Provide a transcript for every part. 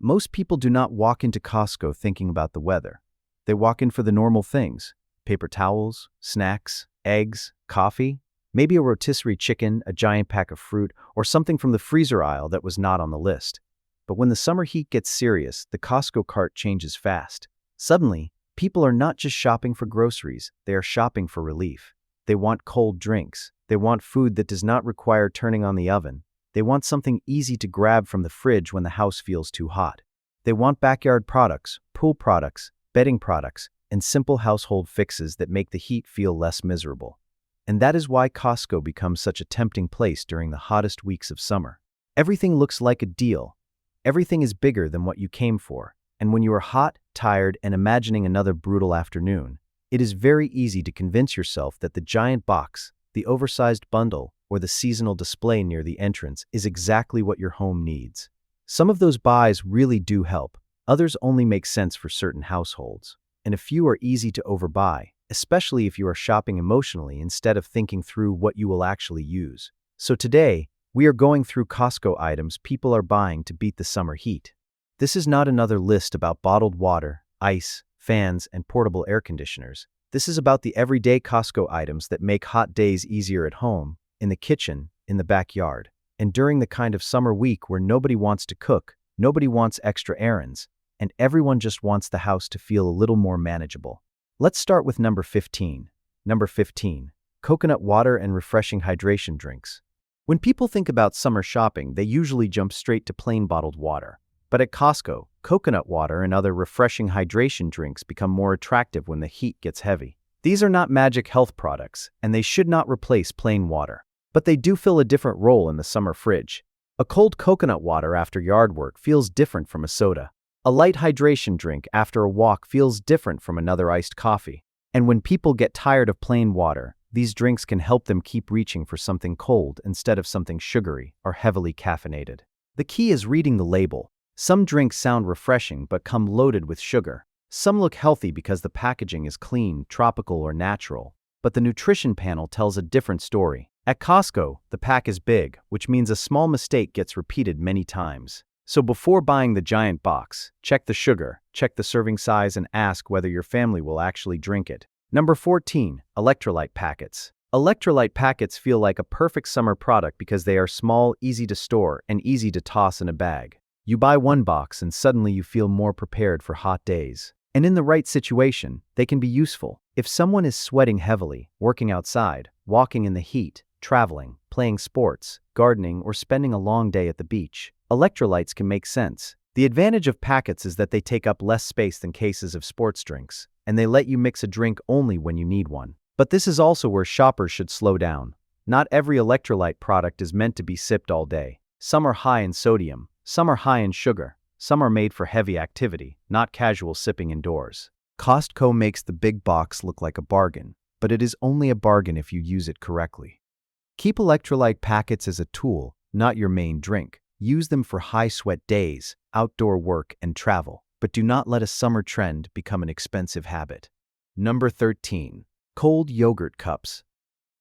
Most people do not walk into Costco thinking about the weather. They walk in for the normal things: paper towels, snacks, eggs, coffee, maybe a rotisserie chicken, a giant pack of fruit, or something from the freezer aisle that was not on the list. But when the summer heat gets serious, the Costco cart changes fast. Suddenly, people are not just shopping for groceries, they are shopping for relief. They want cold drinks. They want food that does not require turning on the oven. They want something easy to grab from the fridge when the house feels too hot. They want backyard products, pool products, bedding products, and simple household fixes that make the heat feel less miserable. And that is why Costco becomes such a tempting place during the hottest weeks of summer. Everything looks like a deal. Everything is bigger than what you came for. And when you are hot, tired, and imagining another brutal afternoon, it is very easy to convince yourself that the giant box, the oversized bundle, or the seasonal display near the entrance is exactly what your home needs. Some of those buys really do help. Others only make sense for certain households. And a few are easy to overbuy, especially if you are shopping emotionally instead of thinking through what you will actually use. So today, we are going through Costco items people are buying to beat the summer heat. This is not another list about bottled water, ice, fans, and portable air conditioners. This is about the everyday Costco items that make hot days easier at home, in the kitchen, in the backyard, and during the kind of summer week where nobody wants to cook, nobody wants extra errands, and everyone just wants the house to feel a little more manageable. Let's start with number 15. Number 15. Coconut water and refreshing hydration drinks. When people think about summer shopping, they usually jump straight to plain bottled water. But at Costco, coconut water and other refreshing hydration drinks become more attractive when the heat gets heavy. These are not magic health products, and they should not replace plain water. But they do fill a different role in the summer fridge. A cold coconut water after yard work feels different from a soda. A light hydration drink after a walk feels different from another iced coffee. And when people get tired of plain water, these drinks can help them keep reaching for something cold instead of something sugary or heavily caffeinated. The key is reading the label. Some drinks sound refreshing but come loaded with sugar. Some look healthy because the packaging is clean, tropical, or natural. But the nutrition panel tells a different story. At Costco, the pack is big, which means a small mistake gets repeated many times. So before buying the giant box, check the sugar, check the serving size, and ask whether your family will actually drink it. Number 14. Electrolyte packets. Electrolyte packets feel like a perfect summer product because they are small, easy to store, and easy to toss in a bag. You buy one box and suddenly you feel more prepared for hot days. And in the right situation, they can be useful. If someone is sweating heavily, working outside, walking in the heat, traveling, playing sports, gardening, or spending a long day at the beach, electrolytes can make sense. The advantage of packets is that they take up less space than cases of sports drinks, and they let you mix a drink only when you need one. But this is also where shoppers should slow down. Not every electrolyte product is meant to be sipped all day. Some are high in sodium, some are high in sugar, some are made for heavy activity, not casual sipping indoors. Costco makes the big box look like a bargain, but it is only a bargain if you use it correctly. Keep electrolyte packets as a tool, not your main drink. Use them for high sweat days, outdoor work, and travel, but do not let a summer trend become an expensive habit. Number 13. Cold yogurt cups.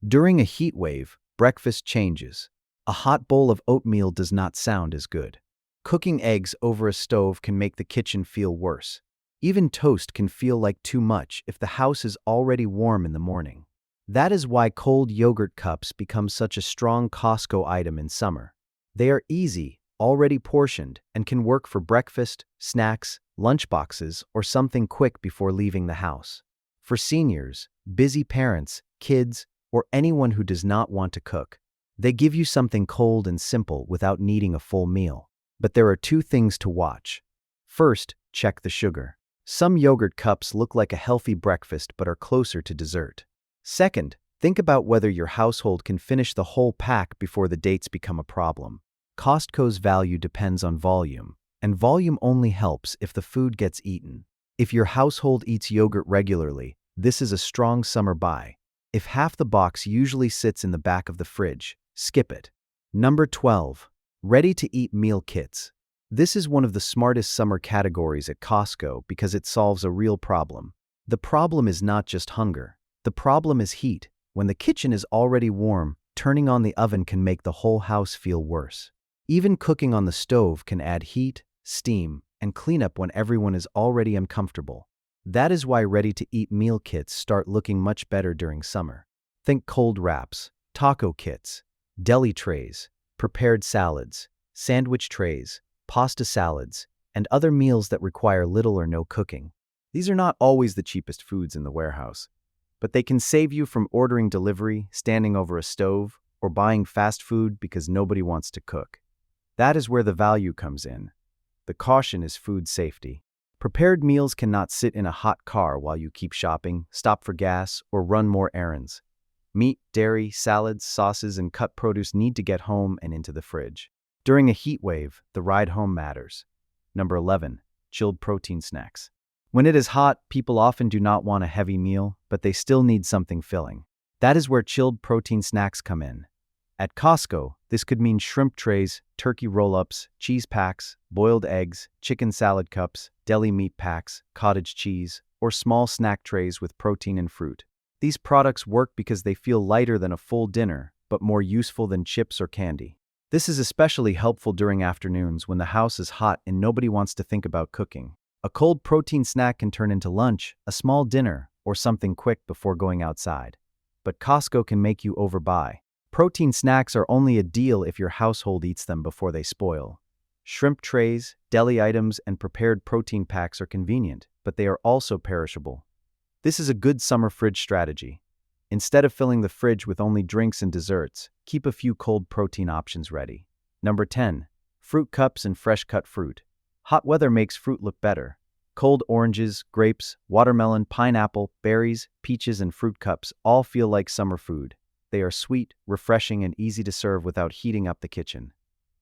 During a heat wave, breakfast changes. A hot bowl of oatmeal does not sound as good. Cooking eggs over a stove can make the kitchen feel worse. Even toast can feel like too much if the house is already warm in the morning. That is why cold yogurt cups become such a strong Costco item in summer. They are easy, already portioned, and can work for breakfast, snacks, lunchboxes, or something quick before leaving the house. For seniors, busy parents, kids, or anyone who does not want to cook, they give you something cold and simple without needing a full meal. But there are two things to watch. First, check the sugar. Some yogurt cups look like a healthy breakfast but are closer to dessert. Second, think about whether your household can finish the whole pack before the dates become a problem. Costco's value depends on volume, and volume only helps if the food gets eaten. If your household eats yogurt regularly, this is a strong summer buy. If half the box usually sits in the back of the fridge, skip it. Number 12. Ready-to-eat meal kits. This is one of the smartest summer categories at Costco because it solves a real problem. The problem is not just hunger. The problem is heat. When the kitchen is already warm, turning on the oven can make the whole house feel worse. Even cooking on the stove can add heat, steam, and clean up when everyone is already uncomfortable. That is why ready-to-eat meal kits start looking much better during summer. Think cold wraps, taco kits, deli trays, prepared salads, sandwich trays, pasta salads, and other meals that require little or no cooking. These are not always the cheapest foods in the warehouse, but they can save you from ordering delivery, standing over a stove, or buying fast food because nobody wants to cook. That is where the value comes in. The caution is food safety. Prepared meals cannot sit in a hot car while you keep shopping, stop for gas, or run more errands. Meat, dairy, salads, sauces, and cut produce need to get home and into the fridge. During a heat wave, the ride home matters. Number 11. Chilled protein snacks. When it is hot, people often do not want a heavy meal, but they still need something filling. That is where chilled protein snacks come in. At Costco, this could mean shrimp trays, turkey roll-ups, cheese packs, boiled eggs, chicken salad cups, deli meat packs, cottage cheese, or small snack trays with protein and fruit. These products work because they feel lighter than a full dinner, but more useful than chips or candy. This is especially helpful during afternoons when the house is hot and nobody wants to think about cooking. A cold protein snack can turn into lunch, a small dinner, or something quick before going outside. But Costco can make you overbuy. Protein snacks are only a deal if your household eats them before they spoil. Shrimp trays, deli items, and prepared protein packs are convenient, but they are also perishable. This is a good summer fridge strategy. Instead of filling the fridge with only drinks and desserts, keep a few cold protein options ready. Number 10. Fruit cups and fresh cut fruit. Hot weather makes fruit look better. Cold oranges, grapes, watermelon, pineapple, berries, peaches, and fruit cups all feel like summer food. They are sweet, refreshing, and easy to serve without heating up the kitchen.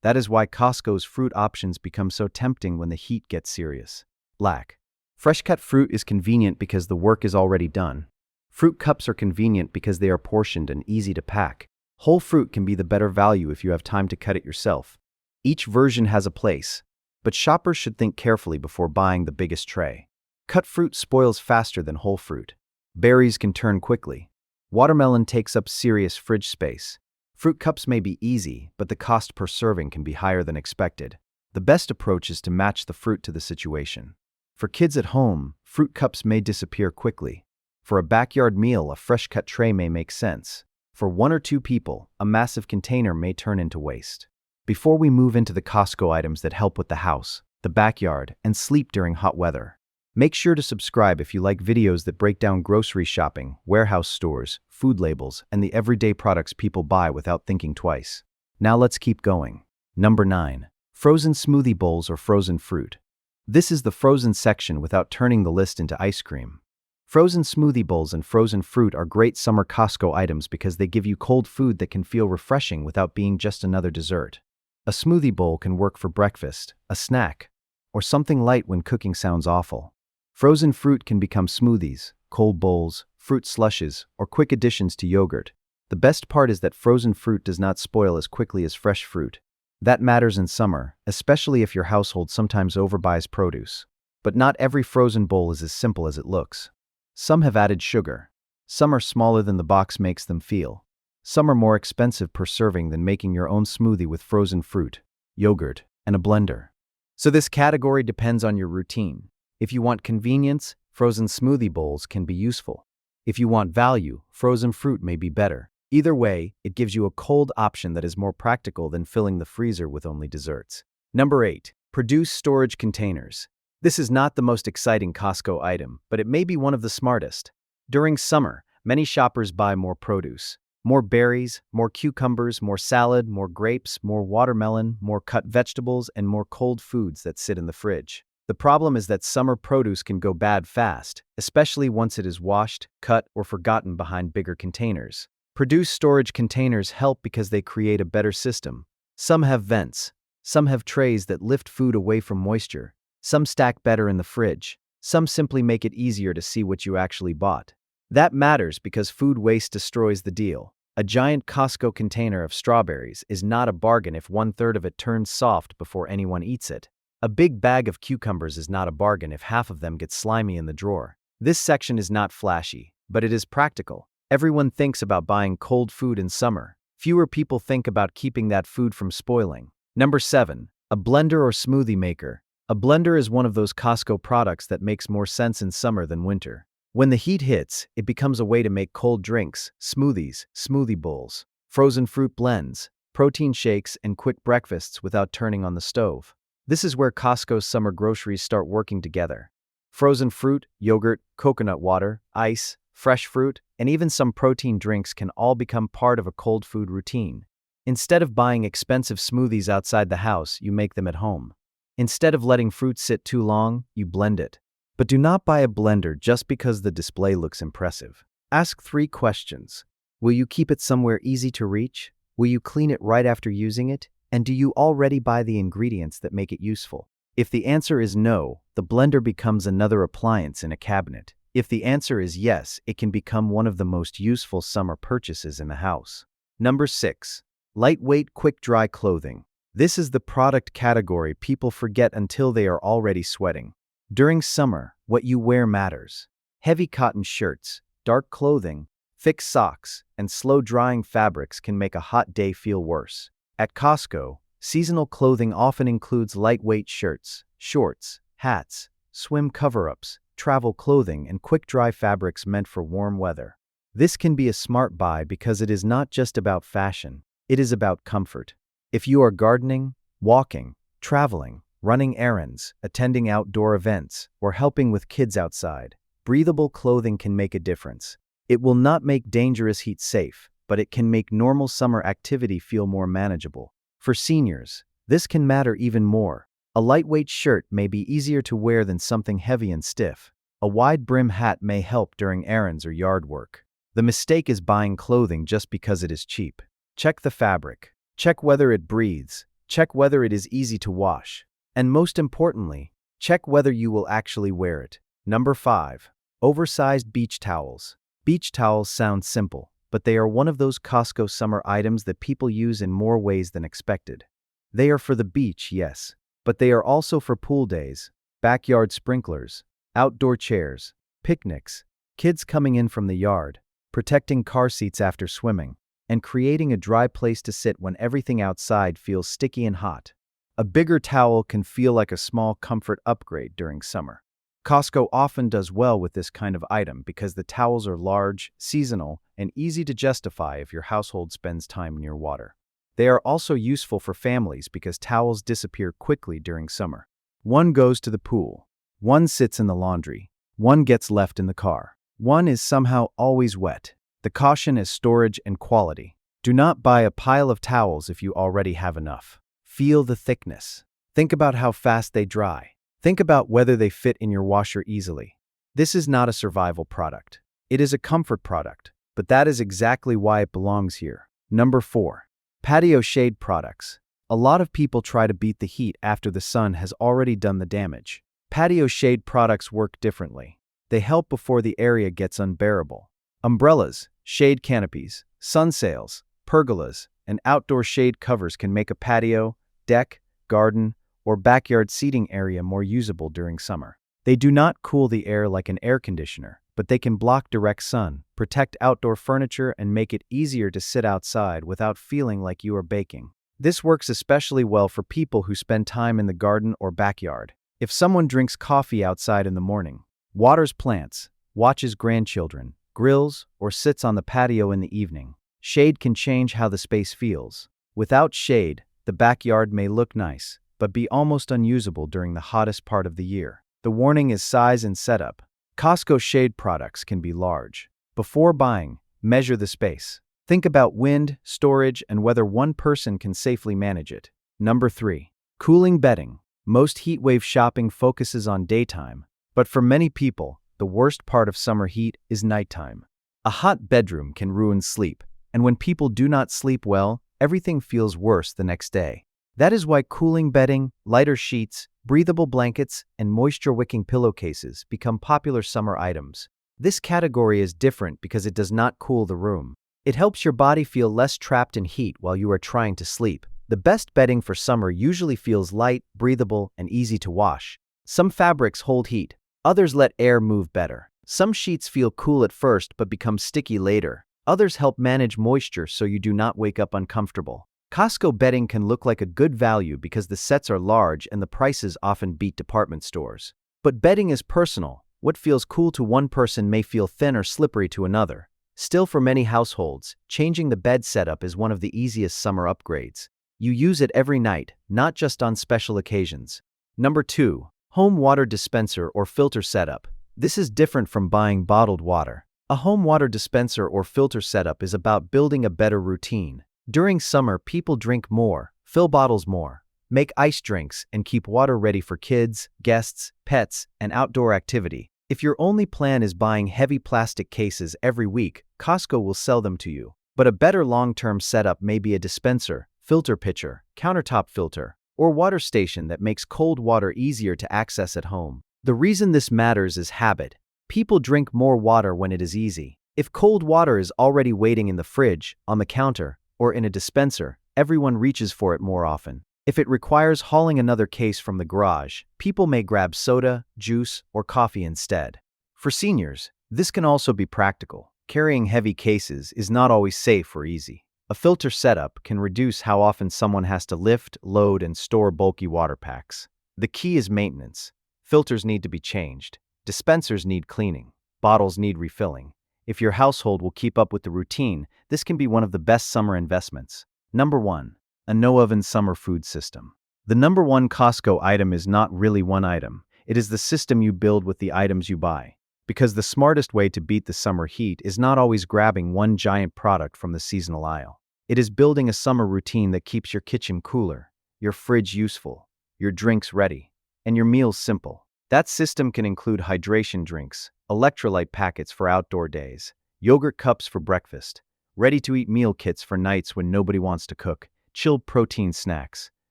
That is why Costco's fruit options become so tempting when the heat gets serious. Lack. Fresh cut fruit is convenient because the work is already done. Fruit cups are convenient because they are portioned and easy to pack. Whole fruit can be the better value if you have time to cut it yourself. Each version has a place, but shoppers should think carefully before buying the biggest tray. Cut fruit spoils faster than whole fruit. Berries can turn quickly. Watermelon takes up serious fridge space. Fruit cups may be easy, but the cost per serving can be higher than expected. The best approach is to match the fruit to the situation. For kids at home, fruit cups may disappear quickly. For a backyard meal, a fresh-cut tray may make sense. For 1 or 2 people, a massive container may turn into waste. Before we move into the Costco items that help with the house, the backyard, and sleep during hot weather, make sure to subscribe if you like videos that break down grocery shopping, warehouse stores, food labels, and the everyday products people buy without thinking twice. Now let's keep going. Number 9. Frozen smoothie bowls or frozen fruit. This is the frozen section without turning the list into ice cream. Frozen smoothie bowls and frozen fruit are great summer Costco items because they give you cold food that can feel refreshing without being just another dessert. A smoothie bowl can work for breakfast, a snack, or something light when cooking sounds awful. Frozen fruit can become smoothies, cold bowls, fruit slushes, or quick additions to yogurt. The best part is that frozen fruit does not spoil as quickly as fresh fruit. That matters in summer, especially if your household sometimes overbuys produce. But not every frozen bowl is as simple as it looks. Some have added sugar. Some are smaller than the box makes them feel. Some are more expensive per serving than making your own smoothie with frozen fruit, yogurt, and a blender. So this category depends on your routine. If you want convenience, frozen smoothie bowls can be useful. If you want value, frozen fruit may be better. Either way, it gives you a cold option that is more practical than filling the freezer with only desserts. Number 8. Produce storage containers. This is not the most exciting Costco item, but it may be one of the smartest. During summer, many shoppers buy more produce. More berries, more cucumbers, more salad, more grapes, more watermelon, more cut vegetables, and more cold foods that sit in the fridge. The problem is that summer produce can go bad fast, especially once it is washed, cut, or forgotten behind bigger containers. Produce storage containers help because they create a better system. Some have vents. Some have trays that lift food away from moisture. Some stack better in the fridge. Some simply make it easier to see what you actually bought. That matters because food waste destroys the deal. A giant Costco container of strawberries is not a bargain if 1/3 of it turns soft before anyone eats it. A big bag of cucumbers is not a bargain if half of them get slimy in the drawer. This section is not flashy, but it is practical. Everyone thinks about buying cold food in summer. Fewer people think about keeping that food from spoiling. Number 7. A blender or smoothie maker. A blender is one of those Costco products that makes more sense in summer than winter. When the heat hits, it becomes a way to make cold drinks, smoothies, smoothie bowls, frozen fruit blends, protein shakes, and quick breakfasts without turning on the stove. This is where Costco's summer groceries start working together. Frozen fruit, yogurt, coconut water, ice, fresh fruit, and even some protein drinks can all become part of a cold food routine. Instead of buying expensive smoothies outside the house, you make them at home. Instead of letting fruit sit too long, you blend it. But do not buy a blender just because the display looks impressive. Ask 3 questions. Will you keep it somewhere easy to reach? Will you clean it right after using it? And do you already buy the ingredients that make it useful? If the answer is no, the blender becomes another appliance in a cabinet. If the answer is yes, it can become one of the most useful summer purchases in the house. Number 6. Lightweight, quick-dry clothing. This is the product category people forget until they are already sweating. During summer, what you wear matters. Heavy cotton shirts, dark clothing, thick socks, and slow-drying fabrics can make a hot day feel worse. At Costco, seasonal clothing often includes lightweight shirts, shorts, hats, swim cover-ups, travel clothing, and quick-dry fabrics meant for warm weather. This can be a smart buy because it is not just about fashion, it is about comfort. If you are gardening, walking, traveling, running errands, attending outdoor events, or helping with kids outside, breathable clothing can make a difference. It will not make dangerous heat safe, but it can make normal summer activity feel more manageable. For seniors, this can matter even more. A lightweight shirt may be easier to wear than something heavy and stiff. A wide brim hat may help during errands or yard work. The mistake is buying clothing just because it is cheap. Check the fabric. Check whether it breathes. Check whether it is easy to wash. And most importantly, check whether you will actually wear it. Number 5. Oversized beach towels. Beach towels sound simple, but they are one of those Costco summer items that people use in more ways than expected. They are for the beach, yes, but they are also for pool days, backyard sprinklers, outdoor chairs, picnics, kids coming in from the yard, protecting car seats after swimming, and creating a dry place to sit when everything outside feels sticky and hot. A bigger towel can feel like a small comfort upgrade during summer. Costco often does well with this kind of item because the towels are large, seasonal, and easy to justify if your household spends time near water. They are also useful for families because towels disappear quickly during summer. One goes to the pool. One sits in the laundry. One gets left in the car. One is somehow always wet. The caution is storage and quality. Do not buy a pile of towels if you already have enough. Feel the thickness. Think about how fast they dry. Think about whether they fit in your washer easily. This is not a survival product. It is a comfort product, but that is exactly why it belongs here. Number 4. Patio shade products. A lot of people try to beat the heat after the sun has already done the damage. Patio shade products work differently. They help before the area gets unbearable. Umbrellas, shade canopies, sun sails, pergolas, and outdoor shade covers can make a patio, deck, garden, or backyard seating area more usable during summer. They do not cool the air like an air conditioner, but they can block direct sun, protect outdoor furniture, and make it easier to sit outside without feeling like you are baking. This works especially well for people who spend time in the garden or backyard. If someone drinks coffee outside in the morning, waters plants, watches grandchildren, grills, or sits on the patio in the evening, shade can change how the space feels. Without shade, the backyard may look nice, but be almost unusable during the hottest part of the year. The warning is size and setup. Costco shade products can be large. Before buying, measure the space. Think about wind, storage, and whether one person can safely manage it. Number 3. Cooling bedding. Most heatwave shopping focuses on daytime, but for many people, the worst part of summer heat is nighttime. A hot bedroom can ruin sleep, and when people do not sleep well, everything feels worse the next day. That is why cooling bedding, lighter sheets, breathable blankets, and moisture-wicking pillowcases become popular summer items. This category is different because it does not cool the room. It helps your body feel less trapped in heat while you are trying to sleep. The best bedding for summer usually feels light, breathable, and easy to wash. Some fabrics hold heat. Others let air move better. Some sheets feel cool at first but become sticky later. Others help manage moisture so you do not wake up uncomfortable. Costco bedding can look like a good value because the sets are large and the prices often beat department stores. But bedding is personal. What feels cool to one person may feel thin or slippery to another. Still, for many households, changing the bed setup is one of the easiest summer upgrades. You use it every night, not just on special occasions. Number 2. Home water dispenser or filter setup. This is different from buying bottled water. A home water dispenser or filter setup is about building a better routine. During summer, people drink more, fill bottles more, make ice drinks, and keep water ready for kids, guests, pets, and outdoor activity. If your only plan is buying heavy plastic cases every week, Costco will sell them to you. But a better long-term setup may be a dispenser, filter pitcher, countertop filter, or water station that makes cold water easier to access at home. The reason this matters is habit. People drink more water when it is easy. If cold water is already waiting in the fridge, on the counter, or in a dispenser, everyone reaches for it more often. If it requires hauling another case from the garage, people may grab soda, juice, or coffee instead. For seniors, this can also be practical. Carrying heavy cases is not always safe or easy. A filter setup can reduce how often someone has to lift, load, and store bulky water packs. The key is maintenance. Filters need to be changed. Dispensers need cleaning. Bottles need refilling. If your household will keep up with the routine, this can be one of the best summer investments. Number 1. A no-oven summer food system. The number 1 Costco item is not really one item. It is the system you build with the items you buy. Because the smartest way to beat the summer heat is not always grabbing one giant product from the seasonal aisle. It is building a summer routine that keeps your kitchen cooler, your fridge useful, your drinks ready, and your meals simple. That system can include hydration drinks, electrolyte packets for outdoor days, yogurt cups for breakfast, ready-to-eat meal kits for nights when nobody wants to cook, chilled protein snacks,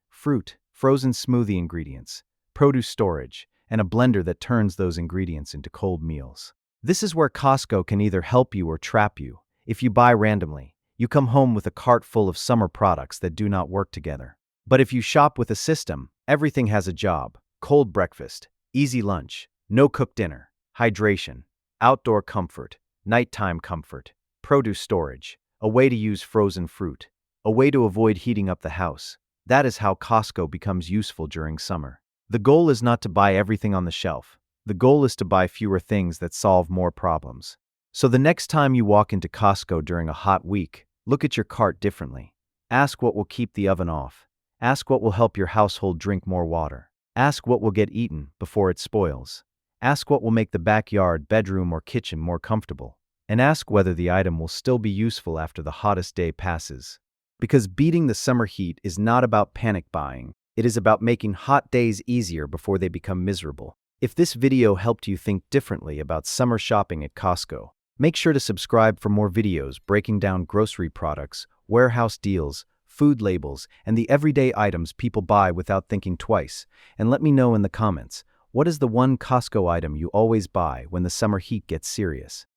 fruit, frozen smoothie ingredients, produce storage, and a blender that turns those ingredients into cold meals. This is where Costco can either help you or trap you. If you buy randomly, you come home with a cart full of summer products that do not work together. But if you shop with a system, everything has a job: cold breakfast, easy lunch, no-cook dinner, hydration, outdoor comfort, nighttime comfort, produce storage, a way to use frozen fruit, a way to avoid heating up the house. That is how Costco becomes useful during summer. The goal is not to buy everything on the shelf. The goal is to buy fewer things that solve more problems. So the next time you walk into Costco during a hot week, look at your cart differently. Ask what will keep the oven off. Ask what will help your household drink more water. Ask what will get eaten before it spoils. Ask what will make the backyard, bedroom, or kitchen more comfortable. And ask whether the item will still be useful after the hottest day passes. Because beating the summer heat is not about panic buying. It is about making hot days easier before they become miserable. If this video helped you think differently about summer shopping at Costco, make sure to subscribe for more videos breaking down grocery products, warehouse deals, food labels, and the everyday items people buy without thinking twice. And let me know in the comments, what is the one Costco item you always buy when the summer heat gets serious?